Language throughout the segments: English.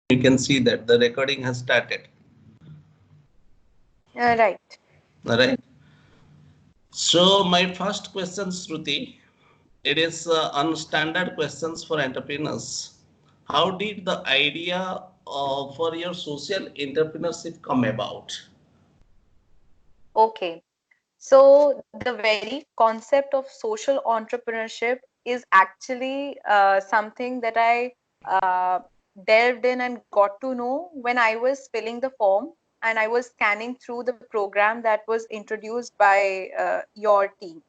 You can see that the recording has started. Right. All right. So my first question, Shruti, it is on standard questions for entrepreneurs. How did the idea for your social entrepreneurship come about? Okay. So the very concept of social entrepreneurship is actually something that I uh, delved in and got to know when I was filling the form and I was scanning through the program that was introduced by your team.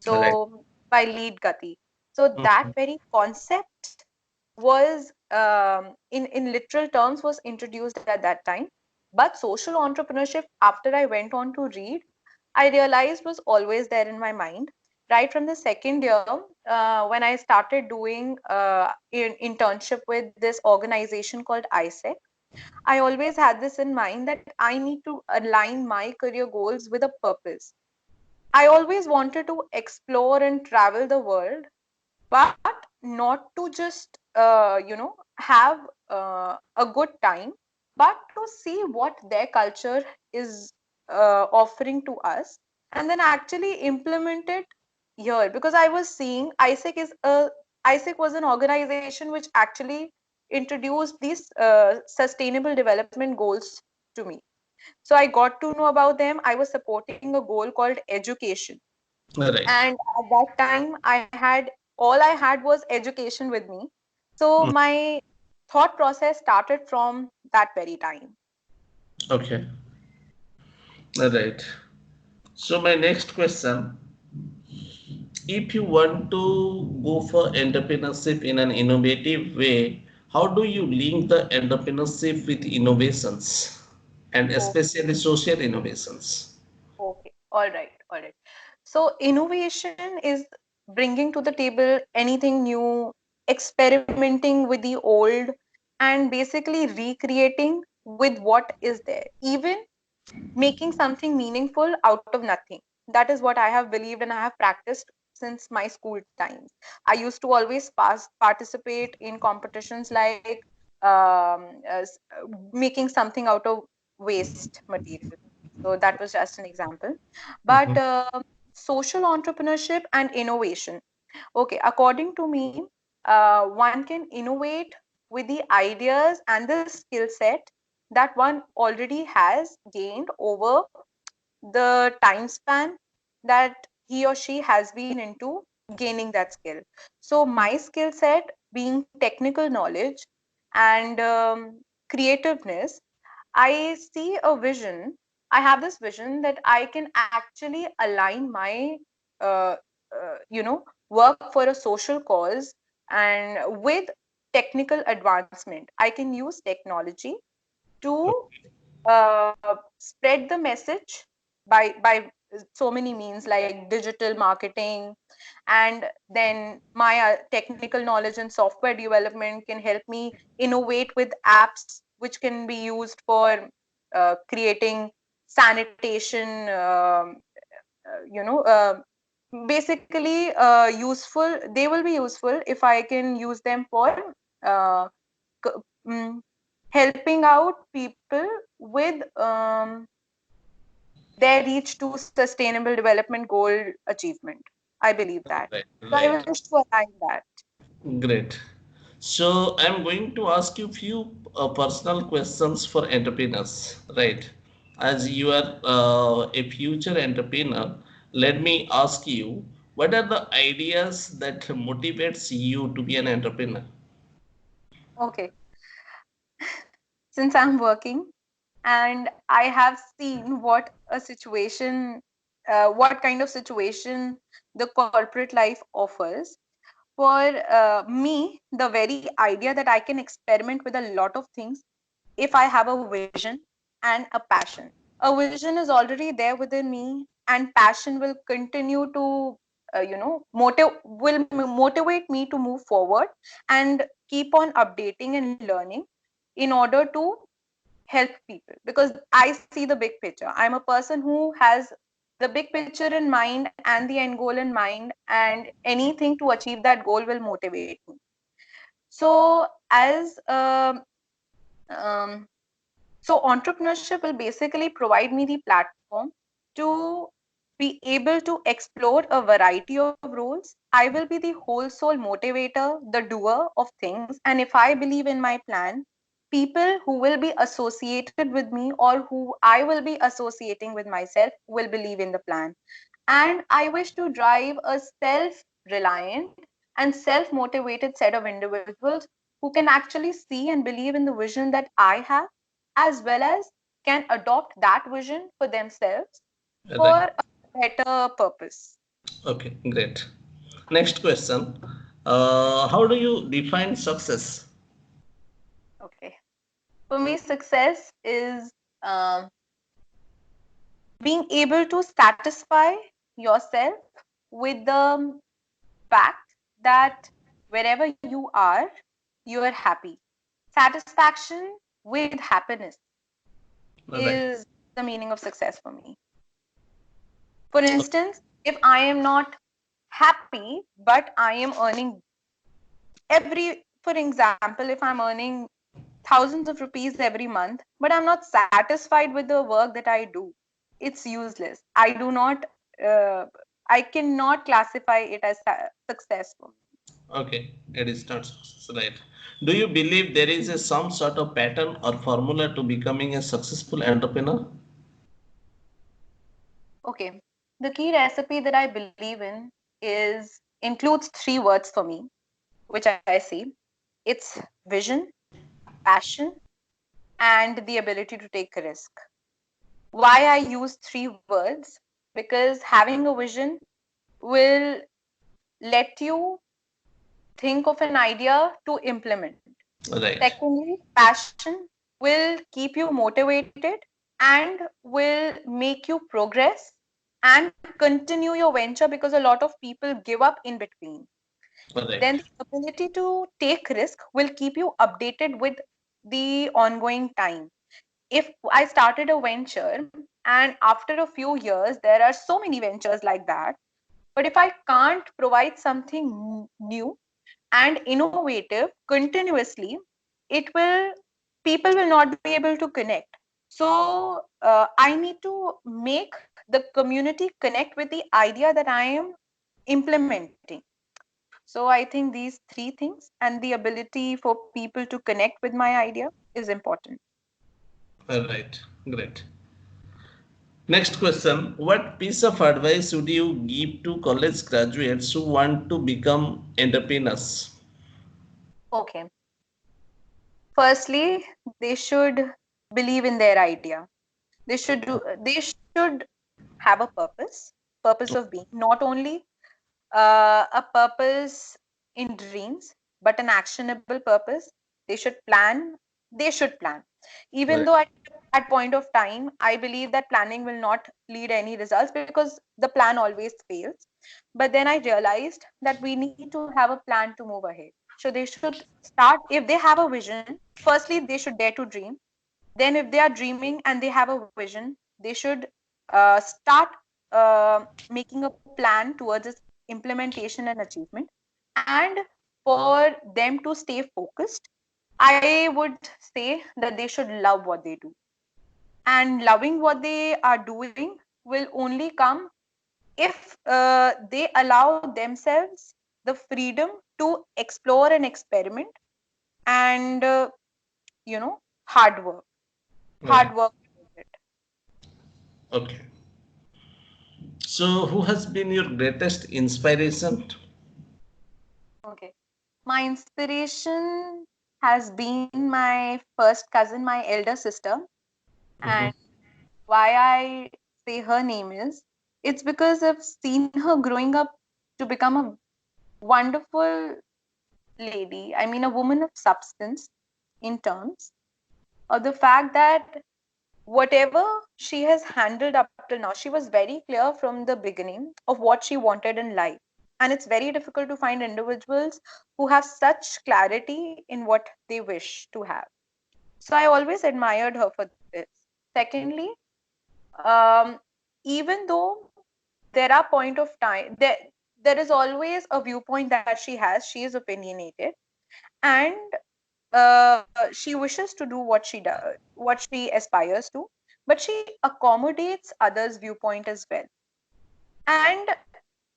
Right. So by Lead Gati. So that Mhm. very concept was in literal terms was introduced at that time. But social entrepreneurship, after I went on to read, I realized was always there in my mind. Right from the second year, when I started doing internship with this organization called ISEC, I always had this in mind that I need to align my career goals with a purpose. I always wanted to explore and travel the world, but not to just have a good time, but to see what their culture is offering to us, and then actually implement it here. Because I was seeing ISEC was an organization which actually introduced these sustainable development goals to me. So I got to know about them. I was supporting a goal called education, Right. and at that time I had was education with me. So Mm. my thought process started from that very time. Okay. Right. So my next question, if you want to go for entrepreneurship in an innovative way, how do you link the entrepreneurship with innovations and Okay. especially social innovations? Okay, all right. So innovation is bringing to the table anything new, experimenting with the old, and basically recreating with what is there, even making something meaningful out of nothing. That is what I have believed and I have practiced since my school times. I used to always participate in competitions like making something out of waste material. So that was just an example. But Mhm. social entrepreneurship and innovation. Okay, according to me, one can innovate with the ideas and the skill set that one already has gained over the time span that he or she has been into gaining that skill. So, my skill set being technical knowledge and creativeness, I see a vision. I have this vision that I can actually align my, uh, work for a social cause and with technical advancement. I can use technology to spread the message by so many means like digital marketing, and then my technical knowledge and software development can help me innovate with apps which can be used for creating sanitation, basically useful. They will be useful if I can use them for uh, c- mm, helping out people with their reach to sustainable development goal achievement. I believe that. Right, So I right. wish to align that. Great. So I'm going to ask you few personal questions for entrepreneurs, right? As you are a future entrepreneur, let me ask you, what are the ideas that motivates you to be an entrepreneur? Okay. Since I'm working and I have seen what a situation, what kind of situation the corporate life offers, for me, the very idea that I can experiment with a lot of things if I have a vision and a passion. A vision is already there within me, and passion will continue to, motivate me to move forward and keep on updating and learning in order to help people, because I see the big picture. I'm a person who has the big picture in mind and the end goal in mind, and anything to achieve that goal will motivate me. So, as Um, so entrepreneurship will basically provide me the platform to be able to explore a variety of roles. I will be the whole soul motivator, the doer of things. And if I believe in my plan, people who will be associated with me or who I will be associating with myself will believe in the plan. And I wish to drive a self reliant and self motivated set of individuals who can actually see and believe in the vision that I have, as well as can adopt that vision for themselves for Right. a better purpose. Okay, great. Next question. How do you define success? Okay. For me, success is um, being able to satisfy yourself with the fact that wherever you are, you are happy. Satisfaction with happiness Right. is the meaning of success for me. For instance, if I am not happy, but I am earning for example, if I'm earning thousands of rupees every month, but I'm not satisfied with the work that I do, it's useless. Uh, I cannot classify it as successful. Okay, it is not success, right? Do you believe there is some sort of pattern or formula to becoming a successful entrepreneur? Okay. The key recipe that I believe in is includes three words for me, which I see. It's vision, passion, and the ability to take a risk. Why I use three words? Because having a vision will let you think of an idea to implement. Right, Secondly, passion will keep you motivated and will make you progress and continue your venture, because a lot of people give up in between. Then right, the ability to take risk will keep you updated with the ongoing time. If I started a venture and after a few years, there are so many ventures like that. But if I can't provide something new and innovative continuously, it will people will not be able to connect. So I need to make the community connect with the idea that I am implementing. So I think these three things and the ability for people to connect with my idea is important. right, great. Next question. What piece of advice would you give to college graduates who want to become entrepreneurs? Okay. Firstly, they should believe in their idea. They should have a purpose of being, not only a purpose in dreams, but an actionable purpose. They should plan. They should plan. Even Right, though at point of time, I believe that planning will not lead any results because the plan always fails. But then I realized that we need to have a plan to move ahead. So they should start, if they have a vision, firstly, they should dare to dream. Then if they are dreaming and they have a vision, they should start making a plan towards its implementation and achievement. And for them to stay focused, I would say that they should love what they do. And loving what they are doing will only come if they allow themselves the freedom to explore and experiment, and you know hard work right. hard work towards it. Okay. So, who has been your greatest inspiration? Okay. My inspiration has been my first cousin, my elder sister. Mhm. And why I say her name is, it's because I've seen her growing up to become a wonderful lady. I mean, a woman of substance in terms of the fact that whatever she has handled up till now, she was very clear from the beginning of what she wanted in life. And it's very difficult to find individuals who have such clarity in what they wish to have. So I always admired her for this. Secondly, um, even though there are point of time there is always a viewpoint that she has, she is opinionated. And she wishes to do what she does, what she aspires to, but she accommodates others' viewpoint as well. And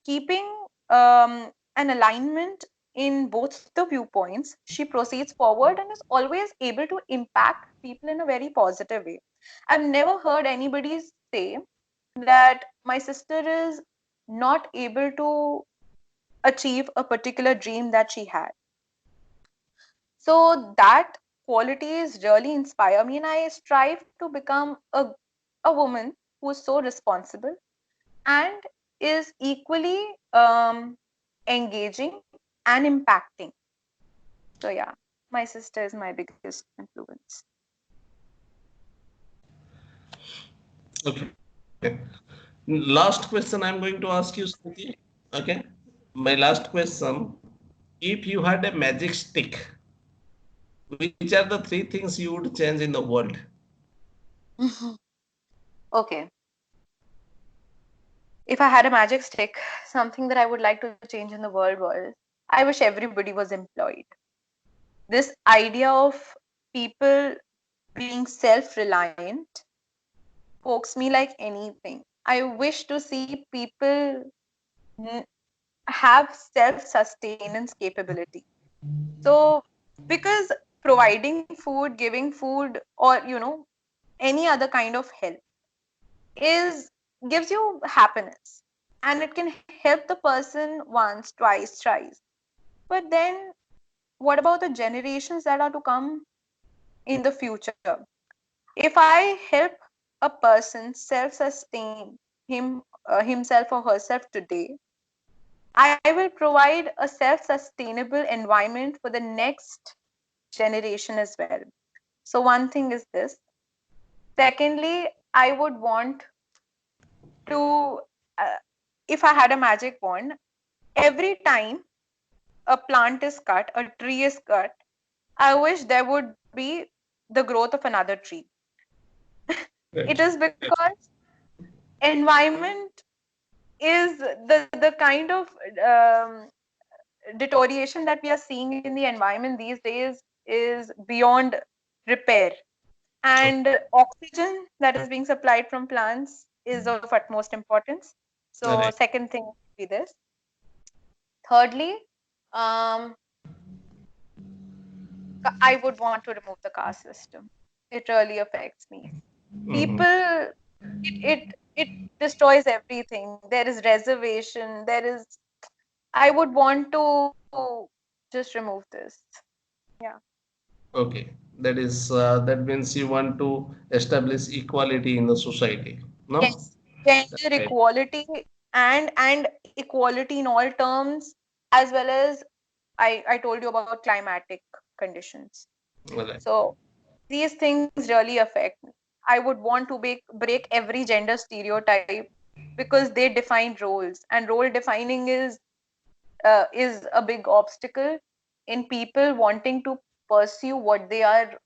keeping an alignment in both the viewpoints, she proceeds forward and is always able to impact people in a very positive way. I've never heard anybody say that my sister is not able to achieve a particular dream that she had. So that qualities really inspire me, and I strive to become a woman who is so responsible and is equally engaging and impacting. So yeah, my sister is my biggest influence. Okay. Last question I'm going to ask you, Smriti. Okay. My last question. If you had a magic stick, which are the three things you would change in the world? Okay, if I had a magic stick, something that I would like to change in the world was I wish everybody was employed. This idea of people being self reliant pokes me like anything. I wish to see people n- have self sustenance capability. So, because providing food, giving food, or any other kind of help is gives you happiness, and it can help the person once, twice, thrice. But then, what about the generations that are to come in the future? If I help a person self sustain himself or herself today, I will provide a self sustainable environment for the next generation as well. So, one thing is this. Secondly, I would want to, if I had a magic wand, every time a plant is cut, a tree is cut, I wish there would be the growth of another tree. It Right. is because environment is the kind of deterioration that we are seeing in the environment these days is beyond repair. And oxygen that is being supplied from plants is of utmost importance. So, Right. second thing would be this. Thirdly, um, I would want to remove the caste system. It really affects me. Mhm. People, it destroys everything. There is reservation. There is. I would want to just remove this. Yeah. Okay. That means you want to establish equality in the society. No? Yes. Gender Right. equality and equality in all terms, as well as I told you about climatic conditions. Right. So these things really affect me. I would want to break every gender stereotype because they define roles, and role defining is a big obstacle in people wanting to pursue what they are,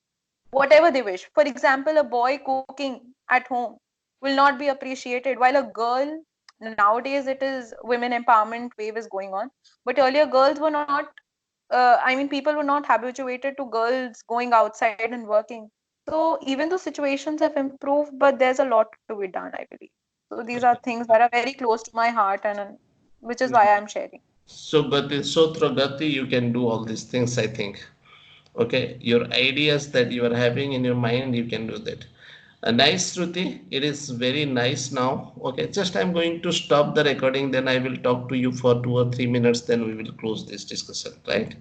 whatever they wish. For example, a boy cooking at home will not be appreciated, while a girl, nowadays it is women empowerment wave is going on, but earlier girls were not. I mean, people were not habituated to girls going outside and working. So even though situations have improved, but there's a lot to be done, I believe. So these are things that are very close to my heart, and which is why I'm sharing. So through Gati, you can do all these things, I think. Okay, your ideas that you are having in your mind, you can do that. Nice, Shruti. It is very nice now. Okay, just I'm going to stop the recording, then I will talk to you for 2 or 3 minutes, then we will close this discussion, right?